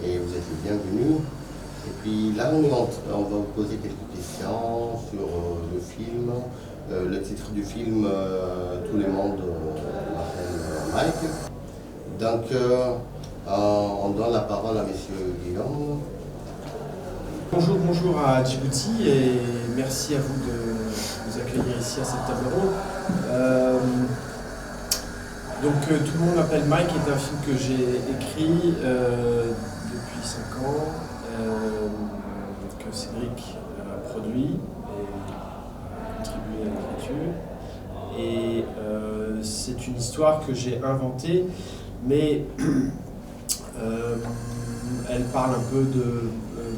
et vous êtes les bienvenus. Et puis là, on va vous poser quelques questions sur le film. Le titre du film, tout le monde m'appelle Mike. Donc, on donne la parole à Monsieur Guillaume. Bonjour, bonjour à Djibouti et merci à vous de nous accueillir ici à cette table ronde. Tout le monde m'appelle Mike est un film que j'ai écrit depuis 5 ans, que Cédric a produit et contribué à l'écriture. Et c'est une histoire que j'ai inventée, mais elle parle un peu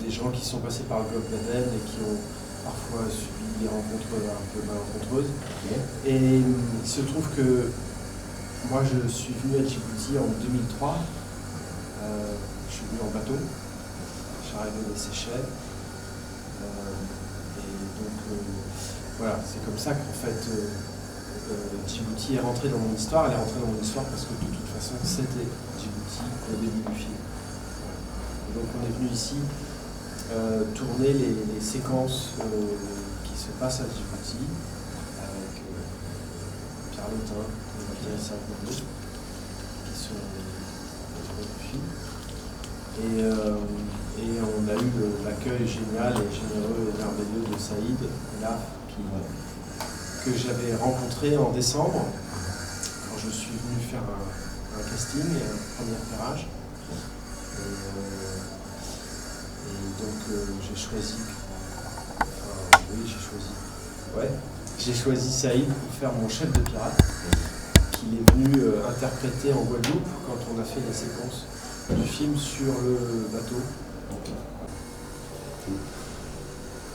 des gens qui sont passés par le Golfe d'Aden et qui ont parfois subi des rencontres un peu malencontreuses. Et il se trouve que moi je suis venu à Djibouti en 2003. Je suis venu en bateau. Je suis arrivé des Seychelles. Voilà, c'est comme ça qu'en fait Djibouti est rentré dans mon histoire. Elle est rentrée dans mon histoire parce que de toute façon c'était Djibouti au début du film. Donc on est venu ici tourner les séquences qui se passent à Djibouti avec Pierre Lotin et Thierry Sarkozy qui sont les héros du film. Et on a eu l'accueil génial et généreux et merveilleux de Saïd, là, que j'avais rencontré en décembre quand je suis venu faire un casting et un premier repérage. J'ai choisi Saïd pour faire mon chef de pirate, qu'il est venu interpréter en Guadeloupe quand on a fait la séquence du film sur le bateau.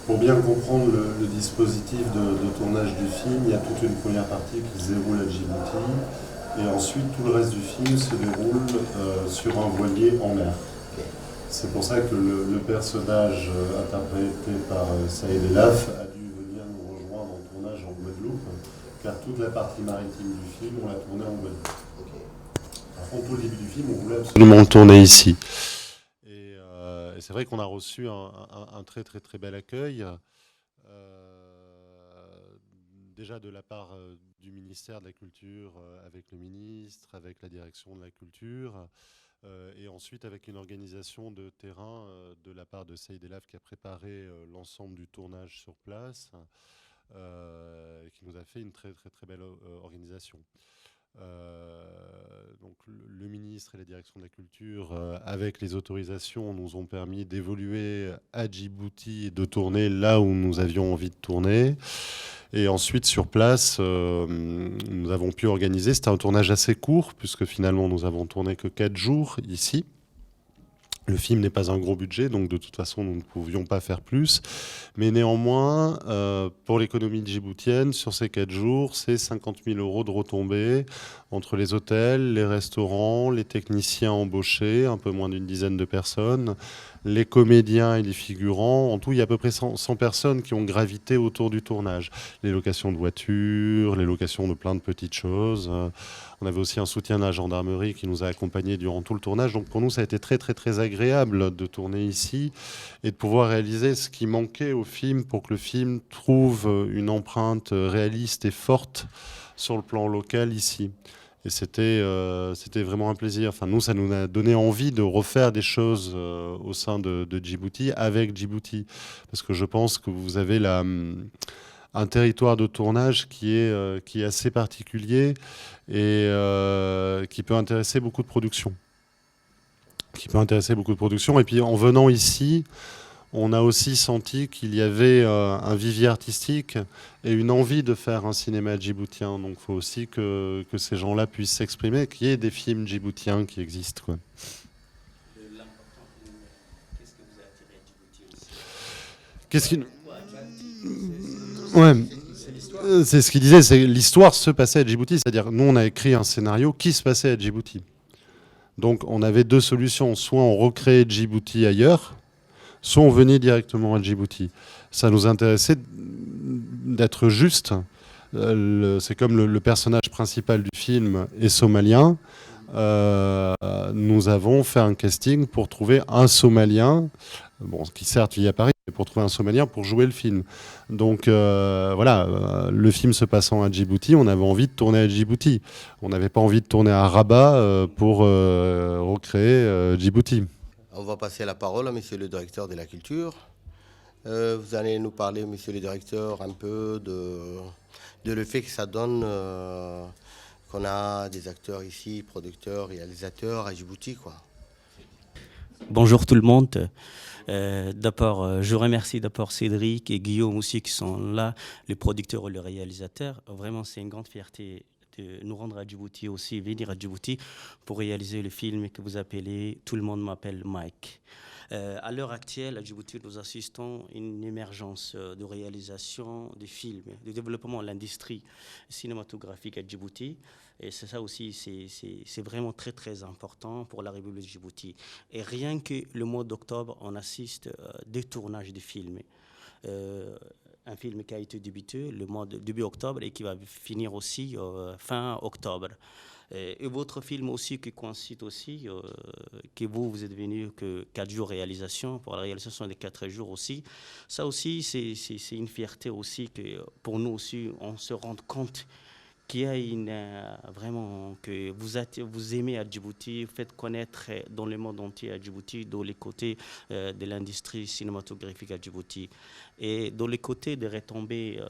Pour bien comprendre le dispositif de tournage du film, il y a toute une première partie qui se déroule à Djibouti, et ensuite tout le reste du film se déroule sur un voilier en mer. C'est pour ça que le personnage interprété par Saïd Elaf a dû venir nous rejoindre en tournage en Guadeloupe, car toute la partie maritime du film, on l'a tournée en Guadeloupe. Par contre, tout le début du film, on voulait absolument le tourner ici. Et c'est vrai qu'on a reçu un très très très bel accueil, déjà de la part du ministère de la Culture, avec le ministre, avec la direction de la Culture. Et ensuite avec une organisation de terrain de la part de Saïd Elaf qui a préparé l'ensemble du tournage sur place, qui nous a fait une très très très belle organisation. Donc le ministre et la direction de la culture, avec les autorisations, nous ont permis d'évoluer à Djibouti et de tourner là où nous avions envie de tourner. Et ensuite, sur place, nous avons pu organiser. C'était un tournage assez court, puisque finalement, nous avons tourné que 4 jours ici. Le film n'est pas un gros budget, donc de toute façon, nous ne pouvions pas faire plus. Mais néanmoins, pour l'économie djiboutienne, sur ces 4 jours, c'est 50 000 € de retombées entre les hôtels, les restaurants, les techniciens embauchés, un peu moins d'une dizaine de personnes, les comédiens et les figurants. En tout, il y a à peu près 100 personnes qui ont gravité autour du tournage. Les locations de voitures, les locations de plein de petites choses. On avait aussi un soutien de la gendarmerie qui nous a accompagnés durant tout le tournage. Donc pour nous, ça a été très très très agréable de tourner ici et de pouvoir réaliser ce qui manquait au film pour que le film trouve une empreinte réaliste et forte sur le plan local ici. Et c'était vraiment un plaisir. Enfin, nous, ça nous a donné envie de refaire des choses au sein de Djibouti, avec Djibouti. Parce que je pense que vous avez un territoire de tournage qui est assez particulier et qui peut intéresser beaucoup de productions. Et puis en venant ici, on a aussi senti qu'il y avait un vivier artistique et une envie de faire un cinéma djiboutien. Donc il faut aussi que ces gens-là puissent s'exprimer, qu'il y ait des films djiboutiens qui existent, quoi. Qu'est-ce qui... Ouais. C'est ce qu'il disait, c'est l'histoire se passait à Djibouti, c'est-à-dire nous on a écrit un scénario qui se passait à Djibouti. Donc on avait 2 solutions, soit on recréait Djibouti ailleurs, soit on venait directement à Djibouti. Ça nous intéressait d'être juste. C'est comme le personnage principal du film est somalien. nous avons fait un casting pour trouver un Somalien, bon, qui certes vit à Paris, mais pour trouver un Somalien pour jouer le film. Donc voilà, le film se passant à Djibouti, on avait envie de tourner à Djibouti. On n'avait pas envie de tourner à Rabat pour recréer Djibouti. On va passer la parole à monsieur le directeur de la culture. Vous allez nous parler, monsieur le directeur, un peu de le fait que ça donne qu'on a des acteurs ici, producteurs, réalisateurs à Djibouti, quoi. Bonjour tout le monde. D'abord, je remercie d'abord Cédric et Guillaume aussi qui sont là, les producteurs et les réalisateurs. Vraiment, c'est une grande fierté de nous rendre à Djibouti aussi, venir à Djibouti pour réaliser le film que vous appelez « Tout le monde m'appelle Mike ». À l'heure actuelle, à Djibouti, nous assistons à une émergence de réalisation de films, de développement de l'industrie cinématographique à Djibouti. Et c'est ça aussi, c'est vraiment très, très important pour la République de Djibouti. Et rien que le mois d'octobre, on assiste à des tournages de films. Un film qui a été débuté le mois de début octobre et qui va finir aussi fin octobre. Et votre film aussi qui coïncide aussi, que vous êtes venu que 4 jours de réalisation, pour la réalisation des 4 jours aussi. Ça aussi, c'est une fierté aussi que pour nous aussi, on se rend compte qu'il y a vraiment que vous aimez à Djibouti, vous faites connaître dans le monde entier à Djibouti, dans les côtés de l'industrie cinématographique à Djibouti. Et dans les côtés des retombées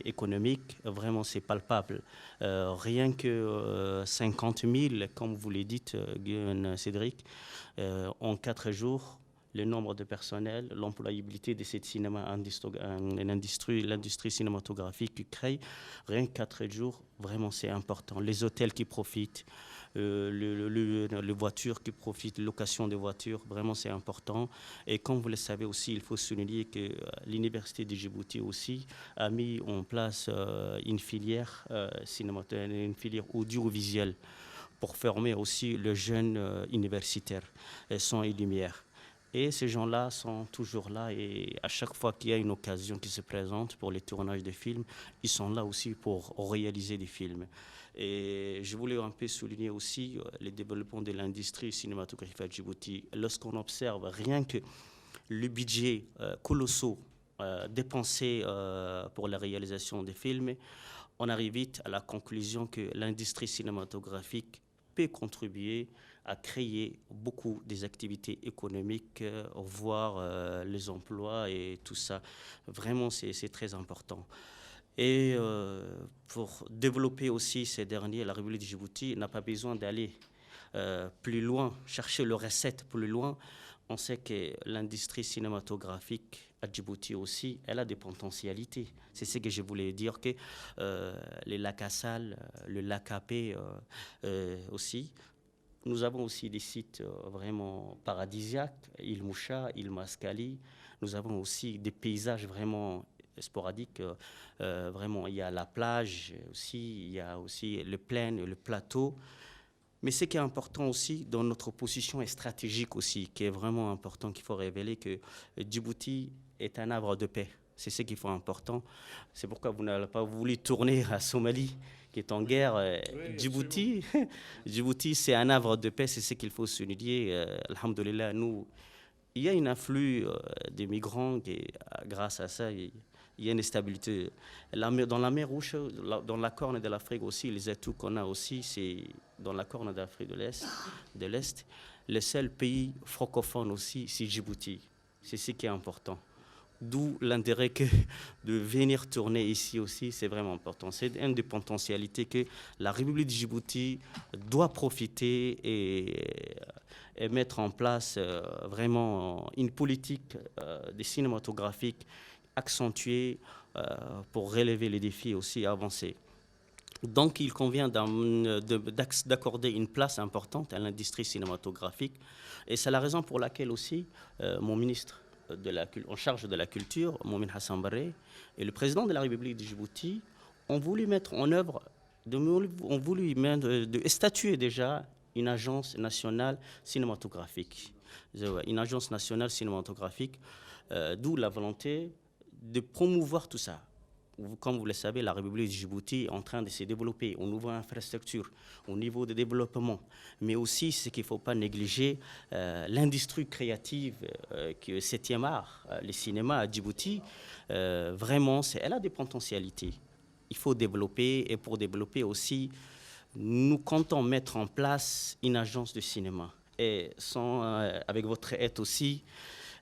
économiques, vraiment c'est palpable. Rien que 50 000, comme vous l'avez dit, Cédric, en 4 jours, le nombre de personnel, l'employabilité de cette l'industrie cinématographique qui crée, rien que 4 jours, vraiment c'est important. Les hôtels qui profitent, les voitures qui profitent, la location des voitures, vraiment c'est important. Et comme vous le savez aussi, il faut souligner que l'Université de Djibouti aussi a mis en place une filière une filière audiovisuelle pour former aussi les jeunes universitaires, son et lumière. Et ces gens-là sont toujours là et à chaque fois qu'il y a une occasion qui se présente pour les tournages de films, ils sont là aussi pour réaliser des films. Et je voulais un peu souligner aussi le développement de l'industrie cinématographique à Djibouti. Lorsqu'on observe rien que le budget colossal dépensé pour la réalisation des films, on arrive vite à la conclusion que l'industrie cinématographique peut contribuer à créer beaucoup des activités économiques, voire les emplois et tout ça. Vraiment, c'est très important. Et pour développer aussi ces derniers, la République de Djibouti n'a pas besoin d'aller plus loin, chercher les recettes plus loin. On sait que l'industrie cinématographique à Djibouti aussi, elle a des potentialités. C'est ce que je voulais dire, que les lacs Assal, le lac Apé aussi. Nous avons aussi des sites vraiment paradisiaques, île Moucha, île Mascali. Nous avons aussi des paysages vraiment sporadiques. Vraiment, il y a la plage aussi, il y a aussi le plaine, le plateau. Mais ce qui est important aussi dans notre position est stratégique aussi, qui est vraiment important, qu'il faut révéler que Djibouti est un havre de paix. C'est ce qu'il faut important. C'est pourquoi vous n'avez pas voulu tourner à Somalie, qui est en guerre. Oui, Djibouti, Djibouti, c'est un havre de paix, c'est ce qu'il faut souligner. Alhamdoulilah, nous, il y a un afflux de migrants et grâce à ça, il y a une stabilité. Dans la mer Rouge, dans la Corne de l'Afrique aussi, les atouts qu'on a aussi, c'est dans la Corne d'Afrique de l'Est. Le seul pays francophone aussi, c'est Djibouti. C'est ce qui est important. D'où l'intérêt que de venir tourner ici aussi, c'est vraiment important. C'est une des potentialités que la République de Djibouti doit profiter et mettre en place vraiment une politique de cinématographique accentuée pour relever les défis aussi avancés. Donc, il convient d'accorder une place importante à l'industrie cinématographique. Et c'est la raison pour laquelle aussi mon ministre en charge de la culture, Momin Hassan Barre, et le président de la République de Djibouti ont voulu mettre en œuvre, ont voulu statuer déjà une agence nationale cinématographique. Une agence nationale cinématographique, d'où la volonté de promouvoir tout ça. comme vous le savez, la République de Djibouti est en train de se développer au niveau infrastructure, au niveau de développement, mais aussi ce qu'il ne faut pas négliger, l'industrie créative, que le 7e art, le cinéma à Djibouti, vraiment, elle a des potentialités. Il faut développer, et pour développer aussi, nous comptons mettre en place une agence de cinéma. Et avec votre aide aussi,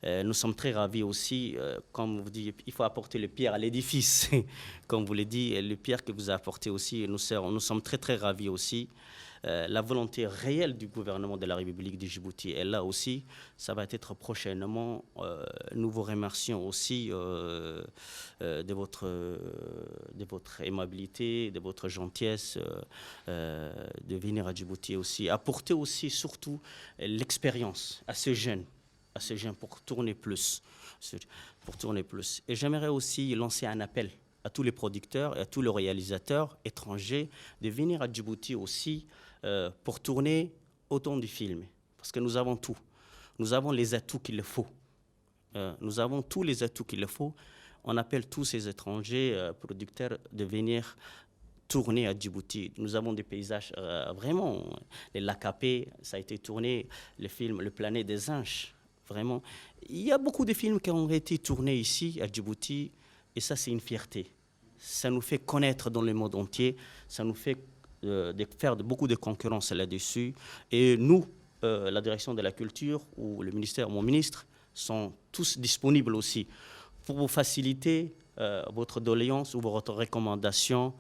nous sommes très ravis aussi, comme vous dites, il faut apporter le pierre à l'édifice. Comme vous l'avez dit, le pierre que vous apportez aussi, nous sommes très très ravis aussi. La volonté réelle du gouvernement de la République de Djibouti est là aussi. Ça va être prochainement. Nous vous remercions aussi de votre aimabilité, de votre gentillesse de venir à Djibouti aussi. Apporter aussi surtout l'expérience à ces jeunes pour tourner plus. Et j'aimerais aussi lancer un appel à tous les producteurs et à tous les réalisateurs étrangers de venir à Djibouti aussi pour tourner autant de films. Parce que nous avons tout. Nous avons les atouts qu'il faut. Nous avons tous les atouts qu'il faut. On appelle tous ces étrangers producteurs de venir tourner à Djibouti. Nous avons des paysages vraiment. Les Lakapé, ça a été tourné, le film Le Planète des Anges. Vraiment. Il y a beaucoup de films qui ont été tournés ici à Djibouti et ça, c'est une fierté. Ça nous fait connaître dans le monde entier. Ça nous fait faire beaucoup de concurrence là-dessus. Et nous, la direction de la culture ou le ministère, mon ministre, sont tous disponibles aussi pour vous faciliter votre doléance ou votre recommandation,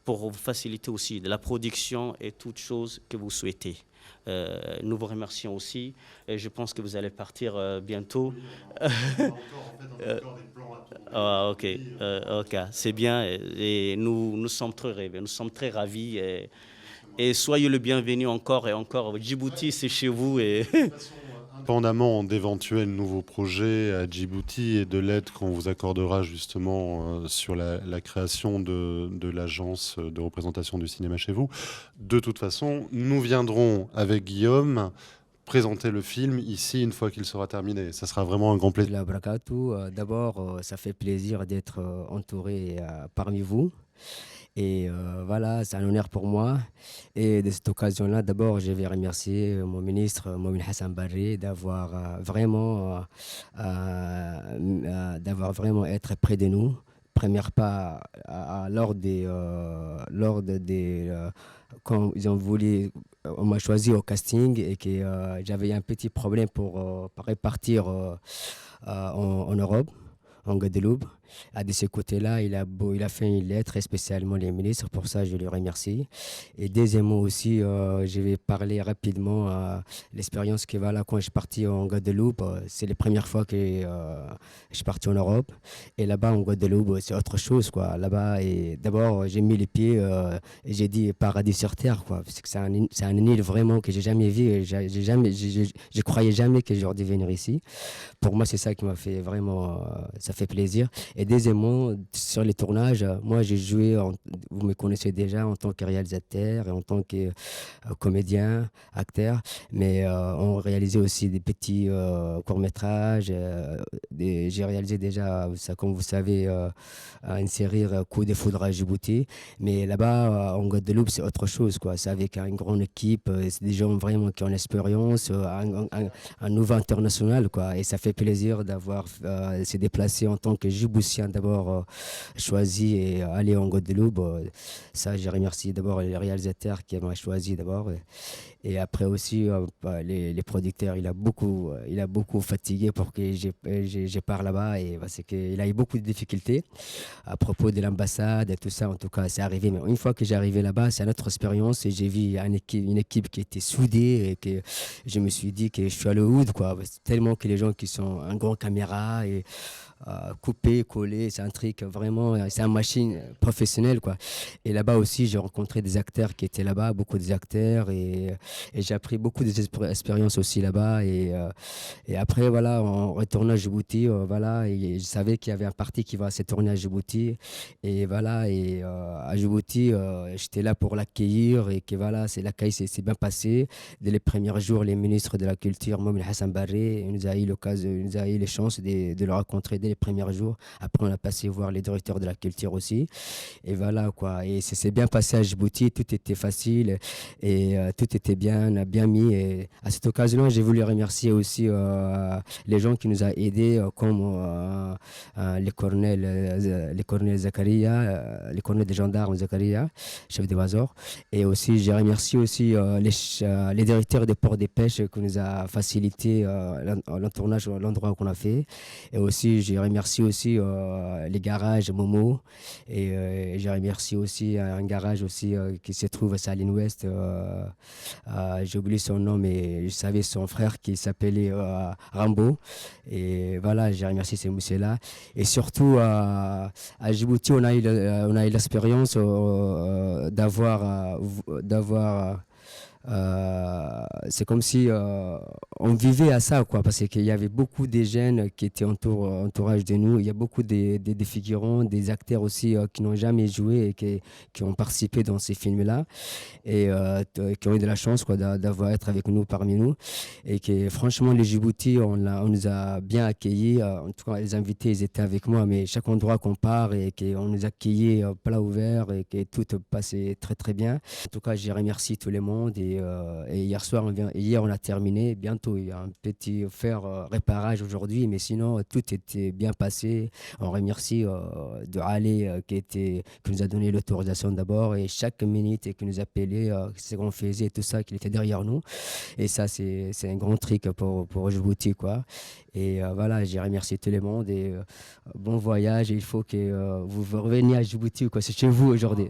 pour vous faciliter aussi de la production et toutes choses que vous souhaitez. Nous vous remercions aussi et je pense que vous allez partir bientôt. Ok, c'est bien et nous sommes très ravis, nous sommes très ravis et soyez le bienvenu encore et encore. Djibouti, c'est chez vous et Indépendamment d'éventuels nouveaux projets à Djibouti et de l'aide qu'on vous accordera justement sur la création de l'agence de représentation du cinéma chez vous, de toute façon, nous viendrons avec Guillaume présenter le film ici une fois qu'il sera terminé. Ça sera vraiment un grand plaisir. D'abord, ça fait plaisir d'être entouré parmi vous. Et voilà, c'est un honneur pour moi. Et de cette occasion-là, d'abord, je vais remercier mon ministre, Momin Hassan Barry, d'avoir vraiment être près de nous. Première pas quand ils ont voulu, on m'a choisi au casting et que j'avais un petit problème pour répartir en Europe, en Guadeloupe. De ce côté-là, il a fait une lettre spécialement les ministres, pour ça je le remercie. Et deuxièmement aussi, je vais parler rapidement l'expérience que voilà, quand je suis parti en Guadeloupe, c'est la première fois que je suis parti en Europe. Et là-bas en Guadeloupe, c'est autre chose, quoi. Là-bas, et d'abord j'ai mis les pieds et j'ai dit paradis sur terre, quoi. Parce que c'est un île vraiment que j'ai jamais vu. Et je croyais jamais que j'aurais dû venir ici. Pour moi, c'est ça qui m'a fait vraiment, ça fait plaisir. Et deuxièmement, sur les tournages, moi j'ai joué, vous me connaissez déjà en tant que réalisateur et en tant que comédien, acteur, mais on réalisait aussi des petits courts-métrages. J'ai réalisé déjà, comme vous savez, une série Coup de foudre à Djibouti, mais là-bas en Guadeloupe c'est autre chose, quoi. C'est avec une grande équipe, c'est des gens vraiment qui ont l'expérience, un nouveau international, quoi. Et ça fait plaisir d'avoir se déplacé en tant que Djiboutien d'abord choisi et aller en Guadeloupe. Ça, je remercie d'abord les réalisateurs qui m'ont choisi d'abord. Et après aussi, les producteurs, il a beaucoup fatigué pour que je pars là-bas, et parce qu'il a eu beaucoup de difficultés à propos de l'ambassade et tout ça. En tout cas, c'est arrivé. Mais une fois que j'ai arrivé là-bas, c'est une autre expérience et j'ai vu une équipe qui était soudée et que je me suis dit que je suis à Hollywood, quoi. Tellement que les gens qui sont en grande caméra et couper, coller, c'est un truc vraiment, c'est une machine professionnelle, quoi. Et là-bas aussi, j'ai rencontré des acteurs qui étaient là-bas, beaucoup des acteurs, et et j'ai appris beaucoup d'expériences aussi là-bas. Et après, voilà, en retournant à Djibouti, voilà, et je savais qu'il y avait un parti qui va se tourner à Djibouti. Et voilà, et à Djibouti, j'étais là pour l'accueillir et que voilà, l'accueil s'est bien passé. Dès les premiers jours, les ministres de la Culture, Mohamed Hassan Barré, nous a eu l'occasion, nous a eu les chances de le rencontrer dès les premiers jours. Après, on a passé voir les directeurs de la culture aussi. Et voilà, quoi. Et ça s'est bien passé à Djibouti, tout était facile et tout était bien mis. Et à cette occasion-là, j'ai voulu remercier aussi les gens qui nous ont aidés, comme les colonels Zakaria, les colonels des gendarmes Zakaria, chef de Wazor. Et aussi, j'ai remercié aussi les directeurs des ports des pêches qui nous a facilité l'entournage, l'endroit qu'on a fait. Et aussi, j'ai remercié aussi les garages Momo. Et j'ai remercié aussi un garage aussi qui se trouve à Saline Ouest. J'ai oublié son nom, mais je savais son frère qui s'appelait Rambo. Et voilà, j'ai remercié ces messieurs-là. Et surtout, à Djibouti, on a eu l'expérience d'avoir c'est comme si on vivait à ça, quoi, parce qu'il y avait beaucoup de jeunes qui étaient entourage de nous. Il y a beaucoup de figurants, des acteurs aussi qui n'ont jamais joué et qui ont participé dans ces films-là et qui ont eu de la chance, quoi, être avec nous, parmi nous. Et que franchement, les Djibouti, on nous a bien accueillis. En tout cas, les invités, ils étaient avec moi, mais chaque endroit qu'on part et qu'on nous a accueillis plat ouvert et que tout passait très très bien. En tout cas, j'ai remercié tout le monde. Et hier soir, hier on a terminé. Bientôt, il y a un petit réparage aujourd'hui, mais sinon, tout était bien passé. On remercie de Ali qui nous a donné l'autorisation d'abord et chaque minute qui nous appelait, ce qu'on faisait et tout ça, qu'il était derrière nous. Et ça, c'est un grand truc pour Djibouti, quoi. Et voilà, j'ai remercié tout le monde et bon voyage. Et il faut que vous reveniez à Djibouti, quoi. C'est chez vous aujourd'hui.